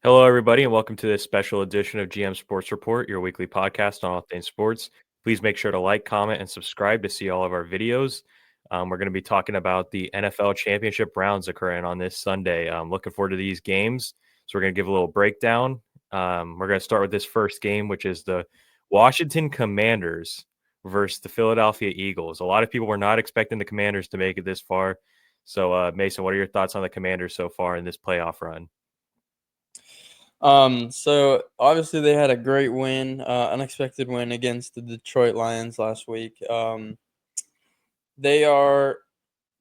Hello, everybody, and welcome to this special edition of GM Sports Report, your weekly podcast on all things sports. Please make sure to like, comment, and subscribe to see all of our videos. We're going to be talking about the NFL championship rounds occurring on this Sunday. I'm looking forward to these games. So, we're going to give a little breakdown. We're going to start with this first game, which is the Washington Commanders versus the Philadelphia Eagles. A lot of people were not expecting the Commanders to make it this far. So, Mason, what are your thoughts on the Commanders so far in this playoff run? So obviously they had a great win, unexpected win against the Detroit Lions last week. They are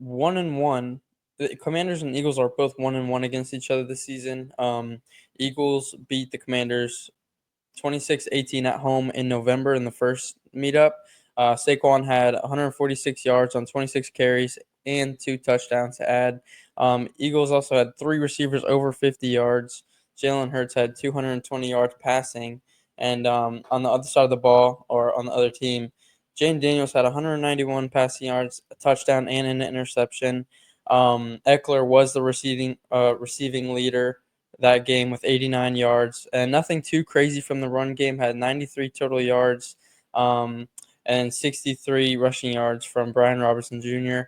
1-1. The Commanders and Eagles are both 1-1 against each other this season. Eagles beat the Commanders 26-18 at home in November in the first meetup. Saquon had 146 yards on 26 carries and 2 touchdowns to add. Eagles also had 3 receivers over 50 yards. Jalen Hurts had 220 yards passing. And on the other side of the ball, or on the other team, Jane Daniels had 191 passing yards, a touchdown, and an interception. Eckler was the receiving leader that game with 89 yards and nothing too crazy from the run game. Had 93 total yards and 63 rushing yards from Brian Robertson Jr.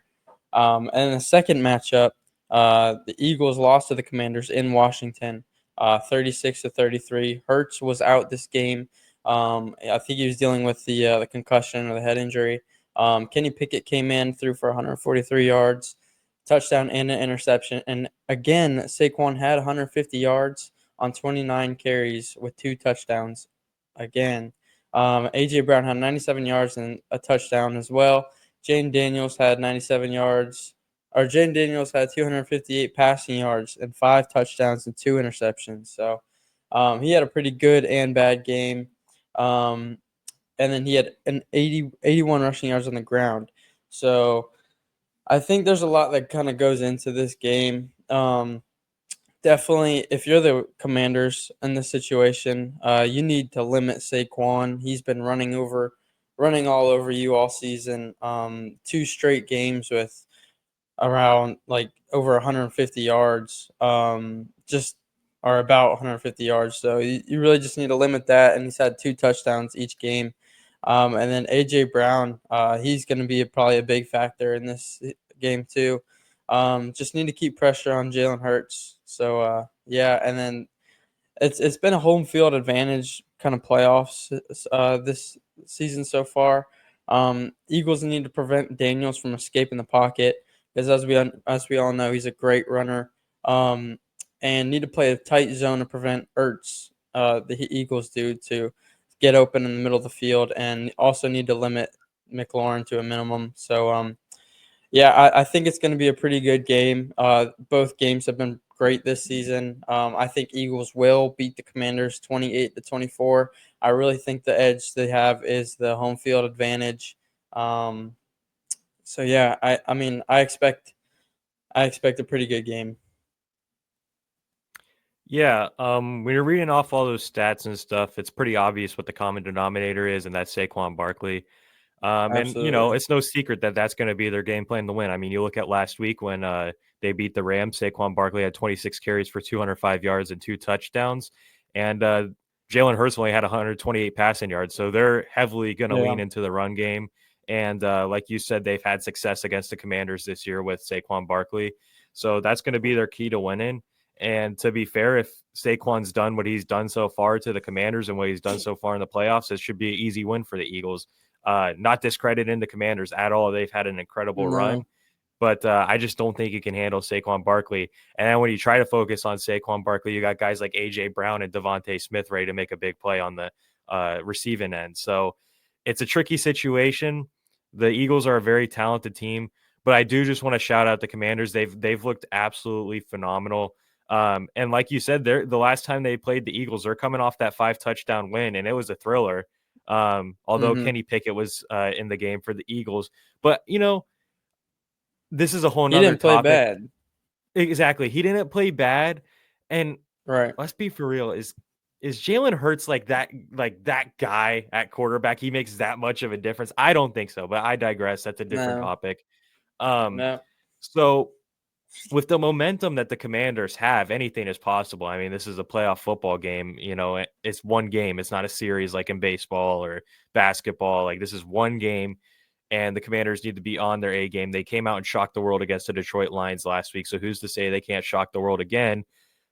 And in the second matchup, the Eagles lost to the Commanders in Washington, 36-33. Hurts was out this game. I think he was dealing with the concussion or the head injury. Kenny Pickett came in, threw for 143 yards, touchdown and an interception. And again, Saquon had 150 yards on 29 carries with 2 touchdowns. Again, AJ Brown had 97 yards and a touchdown as well. Jane Daniels had 97 yards. Or Jane Daniels had 258 passing yards and 5 touchdowns and 2 interceptions. So he had a pretty good and bad game. And then he had an 81 rushing yards on the ground. So I think there's a lot that kind of goes into this game. Definitely, if you're the Commanders in this situation, you need to limit Saquon. He's been running all over you all season. 2 straight games with around like over 150 yards. Just are about 150 yards. So you really just need to limit that. And he's had 2 touchdowns each game. And then AJ Brown, he's going to be probably a big factor in this game too. Just need to keep pressure on Jalen Hurts. So yeah, and then it's been a home field advantage kind of playoffs this season so far. Eagles need to prevent Daniels from escaping the pocket because as we all know, he's a great runner. And need to play a tight zone to prevent Ertz. The Eagles do to get open in the middle of the field, and also need to limit McLaurin to a minimum. So yeah, I think it's going to be a pretty good game. Both games have been great this season. I think Eagles will beat the Commanders 28-24. I really think the edge they have is the home field advantage. Um, so yeah, I mean I expect a pretty good game. Yeah, when you're reading off all those stats and stuff, it's pretty obvious what the common denominator is, and that's Saquon Barkley. And Absolutely. it's no secret that that's going to be their game plan to win. I mean, you look at last week when they beat the Rams. Saquon Barkley had 26 carries for 205 yards and 2 touchdowns, and Jalen Hurts only had 128 passing yards. So they're heavily going to Yeah. lean into the run game. And like you said, they've had success against the Commanders this year with Saquon Barkley. So that's going to be their key to winning. And to be fair, if Saquon's done what he's done so far to the Commanders and what he's done so far in the playoffs, it should be an easy win for the Eagles. Not discrediting the Commanders at all. They've had an incredible run, No. but I just don't think he can handle Saquon Barkley. And then when you try to focus on Saquon Barkley, you got guys like A.J. Brown and Devontae Smith ready to make a big play on the receiving end. So it's a tricky situation. The Eagles are a very talented team, but I do just want to shout out the Commanders. They've looked absolutely phenomenal. And like you said, the last time they played the Eagles, they're coming off that 5 touchdown win, and it was a thriller. Although Hmm. Kenny Pickett was in the game for the Eagles, but this is a whole He nother didn't play topic. bad. Exactly, he didn't play bad, and Right. let's be for real. Is Jalen Hurts like that guy at quarterback? He makes that much of a difference? I don't think so, but I digress. That's a different No. topic. Um, No. so with the momentum that the Commanders have, anything is possible. I mean, this is a playoff football game. It's one game. It's not a series like in baseball or basketball. Like, this is one game, and the Commanders need to be on their A game. They came out and shocked the world against the Detroit Lions last week. So who's to say they can't shock the world again?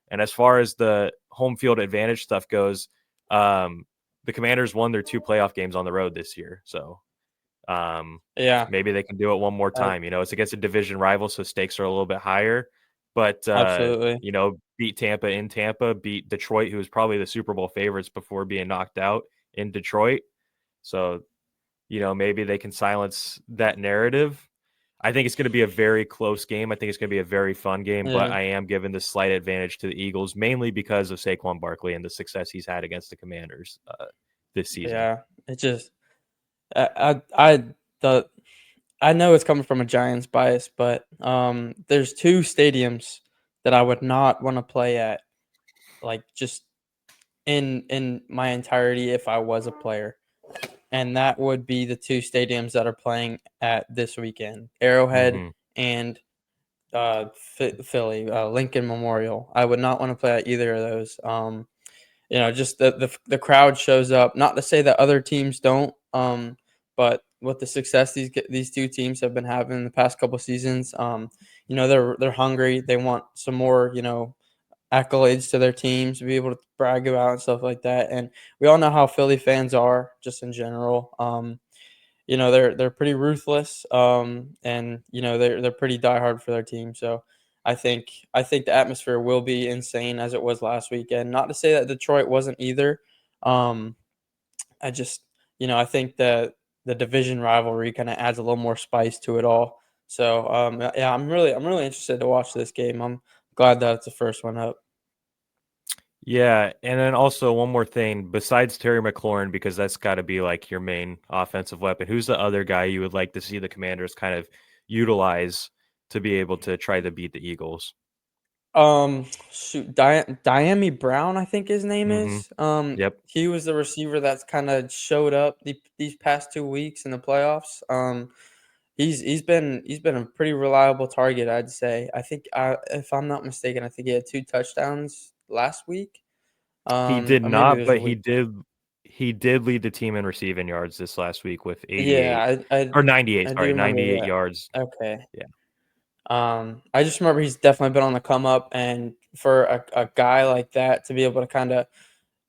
And as far as the home field advantage stuff goes, the Commanders won their 2 playoff games on the road this year. So Yeah, maybe they can do it one more time. It's against a division rival, so stakes are a little bit higher. But absolutely. beat Tampa in Tampa, beat Detroit, who was probably the Super Bowl favorites before being knocked out in Detroit. So, maybe they can silence that narrative. I think it's going to be a very close game. I think it's going to be a very fun game, but Yeah. I am giving the slight advantage to the Eagles, mainly because of Saquon Barkley and the success he's had against the Commanders this season. Yeah. It just the I know it's coming from a Giants bias, but there's 2 stadiums that I would not want to play at, like, just in my entirety if I was a player. And that would be the 2 stadiums that are playing at this weekend, Arrowhead Mm-hmm. and Philly, Lincoln Memorial. I would not want to play at either of those. Just the crowd shows up. Not to say that other teams don't, but with the success these 2 teams have been having in the past couple seasons, they're hungry. They want some more, accolades to their teams to be able to brag about and stuff like that. And we all know how Philly fans are just in general. They're pretty ruthless, and they're pretty diehard for their team. So I think the atmosphere will be insane as it was last weekend. Not to say that Detroit wasn't either. Um, I just I think that the division rivalry kind of adds a little more spice to it all. So yeah, I'm really interested to watch this game. I'm glad that it's the first one up. Yeah, and then also one more thing, besides Terry McLaurin, because that's got to be like your main offensive weapon. Who's the other guy you would like to see the Commanders kind of utilize to be able to try to beat the Eagles? Shoot, Diami Brown, I think his name Mm-hmm. is. Yep. He was the receiver that's kind of showed up these past 2 weeks in the playoffs. He's been a pretty reliable target, I'd say. I think, if I'm not mistaken, I think he had 2 touchdowns last week. He did Or maybe it not, was the but he week. did. He did lead the team in receiving yards this last week with 88 Yeah, I or 98. I do Sorry, remember 98 that. yards. Okay. Yeah. I just remember he's definitely been on the come up, and for a guy like that to be able to kind of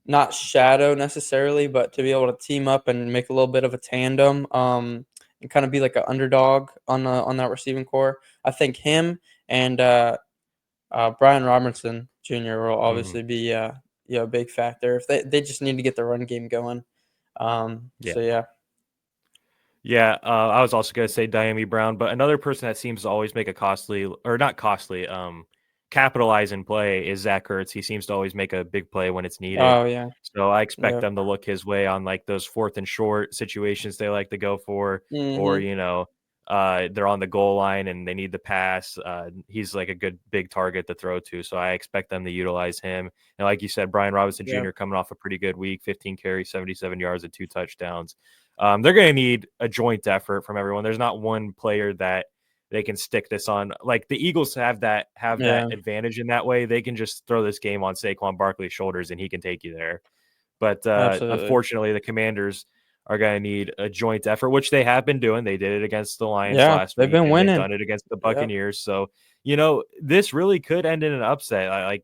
not shadow necessarily, but to be able to team up and make a little bit of a tandem, and kind of be like an underdog on that receiving core. I think him and Brian Robertson Jr. will Hmm. obviously be a big factor. If they just need to get the run game going. Yeah. So yeah. Yeah, I was also going to say Diami Brown, but another person that seems to always make a costly or not costly, capitalize in play is Zach Ertz. He seems to always make a big play when it's needed. Oh yeah. So I expect Yeah. them to look his way on like those 4th and short situations they like to go for, or Mhm. they're on the goal line and they need the pass. He's like a good big target to throw to, so I expect them to utilize him. And like you said, Brian Robinson Yeah. Jr. coming off a pretty good week, 15 carries, 77 yards, and 2 touchdowns. They're going to need a joint effort from everyone. There's not one player that they can stick this on. Like the Eagles have that Yeah. advantage in that way. They can just throw this game on Saquon Barkley's shoulders and he can take you there. But Absolutely. unfortunately, the Commanders are going to need a joint effort, which they have been doing. They did it against the Lions Yeah. last They've week, been and they've winning. done it against the Yep. Buccaneers. So this really could end in an upset.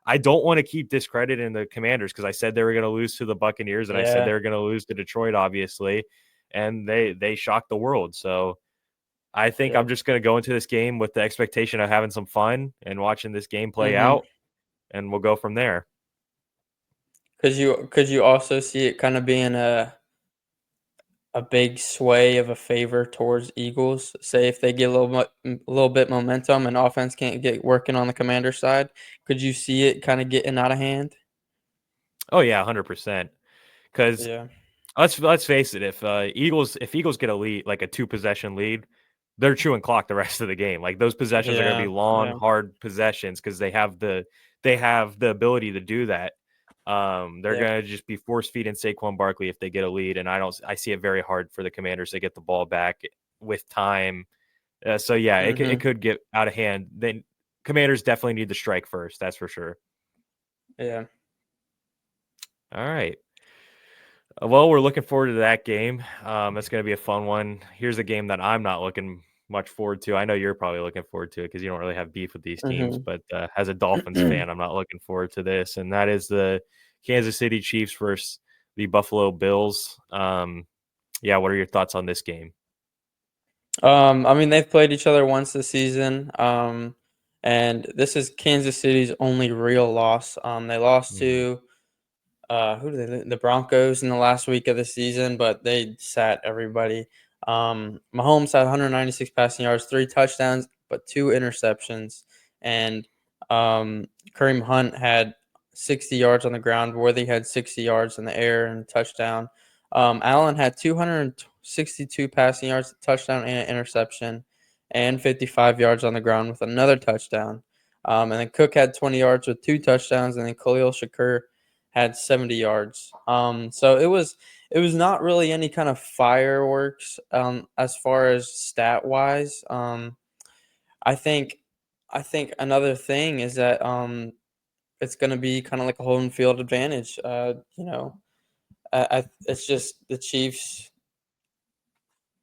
I don't want to keep discrediting the Commanders because I said they were going to lose to the Buccaneers and I said Yeah. they were going to lose to Detroit, obviously, and they shocked the world. So I think I'm Yep. just going to go into this game with the expectation of having some fun and watching this game play Mhm. out, and we'll go from there. Could you also see it kind of being a big sway of a favor towards Eagles? Say if they get a little bit momentum and offense can't get working on the Commander side, could you see it kind of getting out of hand? Oh yeah, 100%. Because Yeah. let's face it, if Eagles get a lead, like a 2 possession lead, they're chewing clock the rest of the game. Like those possessions are going to Yeah. be long, Yeah. hard possessions because they have the ability to do that. They're Yeah. going to just be force feeding Saquon Barkley if they get a lead, and I see it very hard for the Commanders to get the ball back with time So yeah, it Mhm. could get out of hand. Then Commanders definitely need to strike first. That's for sure. Yeah. All right. Well, we're looking forward to that game. It's going to be a fun one. Here's a game that I'm not looking much forward to. I know you're probably looking forward to it because you don't really have beef with these teams. Mhm. But as a Dolphins fan, I'm not looking forward to this, and that is the Kansas City Chiefs versus the Buffalo Bills. Yeah, what are your thoughts on this game? I mean, they've played each other once this season, and this is Kansas City's only real loss. They lost Mhm. to who do the Broncos in the last week of the season, but they sat everybody. Mahomes had 196 passing yards, 3 touchdowns, but 2 interceptions, and Kareem Hunt had 60 yards on the ground. Worthy had 60 yards in the air and a touchdown. Allen had 262 passing yards, a touchdown, and an interception, and 55 yards on the ground with another touchdown. And then Cook had 20 yards with 2 touchdowns, and then Khalil Shakur had 70 yards. So it was not really any kind of fireworks as far as stat wise. I think I think another thing is that it's going to be kind of like a home field advantage. It's just the Chiefs.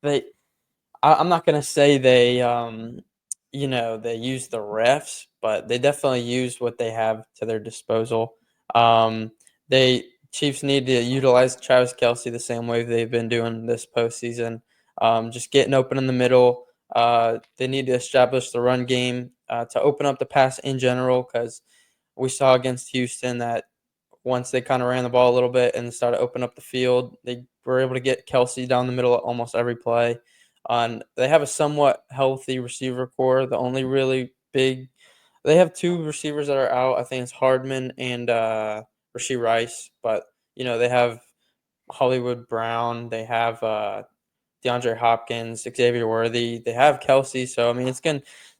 They I'm not gonna say they use the refs, but they definitely use what they have to their disposal. They Chiefs need to utilize Travis Kelsey the same way they've been doing this postseason. Just getting open in the middle. They need to establish the run game to open up the pass in general, because we saw against Houston that once they kind of ran the ball a little bit and started opening up the field, they were able to get Kelsey down the middle at almost every play. And they have a somewhat healthy receiver core. The only really big, they have 2 receivers that are out. I think it's Hardman and Rasheed Rice. But they have Hollywood Brown. They have DeAndre Hopkins, Xavier Worthy. They have Kelsey. So I mean,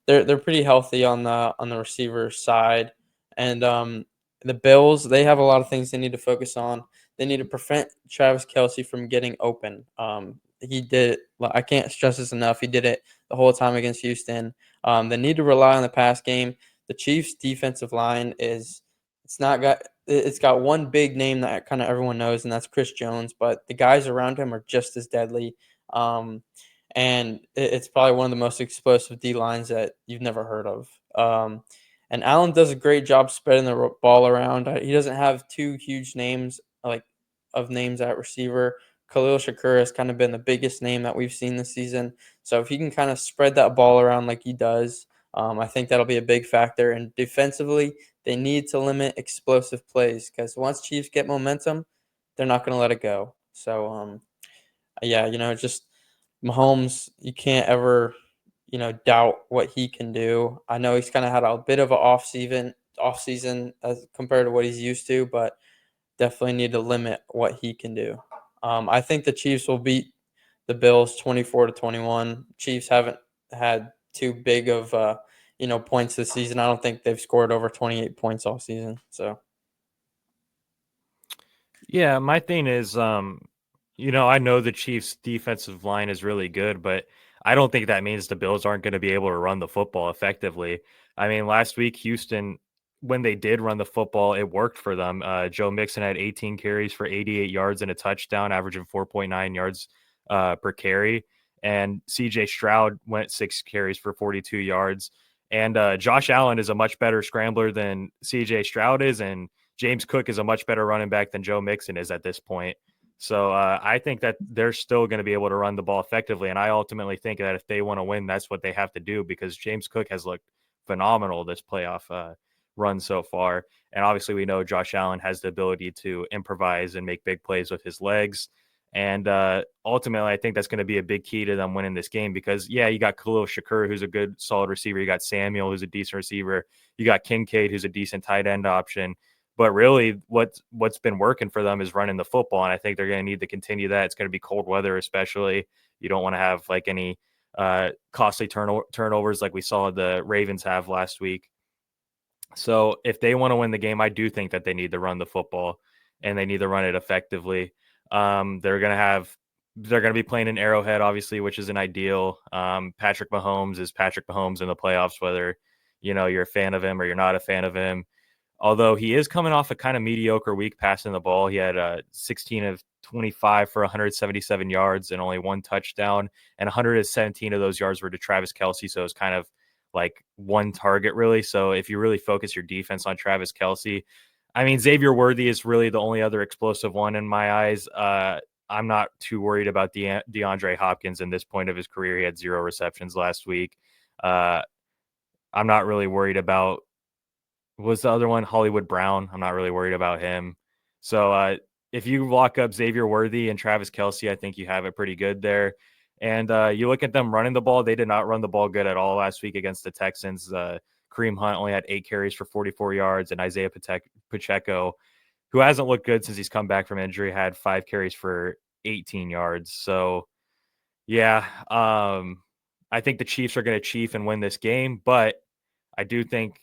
they're pretty healthy on the receiver side. And the Bills, they have a lot of things they need to focus on. They need to prevent Travis Kelsey from getting open. He did it. I can't stress this enough. He did it the whole time against Houston. They need to rely on the pass game. The Chiefs' defensive line is it's got one big name that kind of everyone knows, and that's Chris Jones. But the guys around him are just as deadly. Um, and it's probably one of the most explosive D lines that you've never heard of. And Allen does a great job spreading the ball around. He doesn't have 2 huge names of names at receiver. Khalil Shakur has kind of been the biggest name that we've seen this season. So if he can kind of spread that ball around like he does, I think that'll be a big factor. And defensively, they need to limit explosive plays, because once Chiefs get momentum, they're not going to let it go. So yeah, just Mahomes, you can't ever, doubt what he can do. I know he's kind of had a bit of an off season as compared to what he's used to, but definitely need to limit what he can do. I think the Chiefs will beat the Bills 24-21. Chiefs haven't had too big of points this season. I don't think they've scored over 28 points all season. So Yeah, my thing is, I know the Chiefs' defensive line is really good, but I don't think that means the Bills aren't going to be able to run the football effectively. I mean, last week, Houston, when they did run the football, it worked for them. Joe Mixon had 18 carries for 88 yards and a touchdown, averaging 4.9 yards per carry. And CJ Stroud went 6 carries for 42 yards. And Josh Allen is a much better scrambler than CJ Stroud is. And James Cook is a much better running back than Joe Mixon is at this point. So I think that they're still going to be able to run the ball effectively. And I ultimately think that if they want to win, that's what they have to do, because James Cook has looked phenomenal this playoff run so far. And obviously, we know Josh Allen has the ability to improvise and make big plays with his legs. And ultimately, I think that's going to be a big key to them winning this game, because, yeah, you got Khalil Shakur, who's a good, solid receiver. You got Samuel, who's a decent receiver. You got Kincaid, who's a decent tight end option. But really, what's been working for them is running the football, and I think they're going to need to continue that. It's going to be cold weather, especially. You don't want to have like any costly turnovers like we saw the Ravens have last week. So if they want to win the game, I do think that they need to run the football, and they need to run it effectively. They're going to have they're going to be playing in Arrowhead, obviously, which isn't ideal. Patrick Mahomes is Patrick Mahomes in the playoffs, whether you're a fan of him or you're not a fan of him. Although he is coming off a kind of mediocre week passing the ball. He had 16 of 25 for 177 yards and only one touchdown, and 117 of those yards were to Travis Kelce. So it's kind of like one target, really. So if you really focus your defense on Travis Kelce, I mean, Xavier Worthy is really the only other explosive one in my eyes. I'm not too worried about DeAndre Hopkins in this point of his career. He had 0 receptions last week. I'm not really worried about, was the other one Hollywood Brown? I'm not really worried about him. So if you lock up Xavier Worthy and Travis Kelce, I think you have it pretty good there. And you look at them running the ball, they did not run the ball good at all last week against the Texans. Kareem Hunt only had 8 carries for 44 yards, and Isaiah Pacheco, who hasn't looked good since he's come back from injury, had 5 carries for 18 yards. So, yeah, I think the Chiefs are going to chief and win this game, but I do think,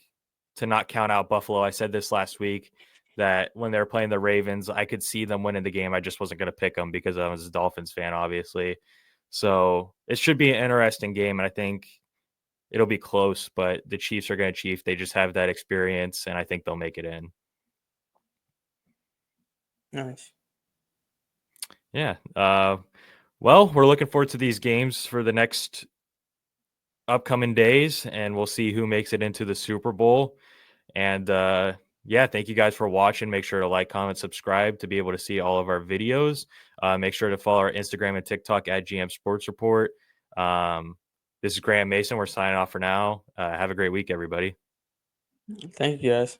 to not count out Buffalo, I said this last week, that when they were playing the Ravens, I could see them winning the game. I just wasn't going to pick them because I was a Dolphins fan, obviously. So it should be an interesting game, and I think it'll be close, but the Chiefs are going to chief. They just have that experience, and I think they'll make it in. Nice. Yeah. Well, we're looking forward to these games for the next upcoming days, and we'll see who makes it into the Super Bowl. And yeah, thank you guys for watching. Make sure to like, comment, subscribe to be able to see all of our videos. Make sure to follow our Instagram and TikTok at GM Sports Report. This is Graham Mason. We're signing off for now. Have a great week, everybody. Thank you, guys.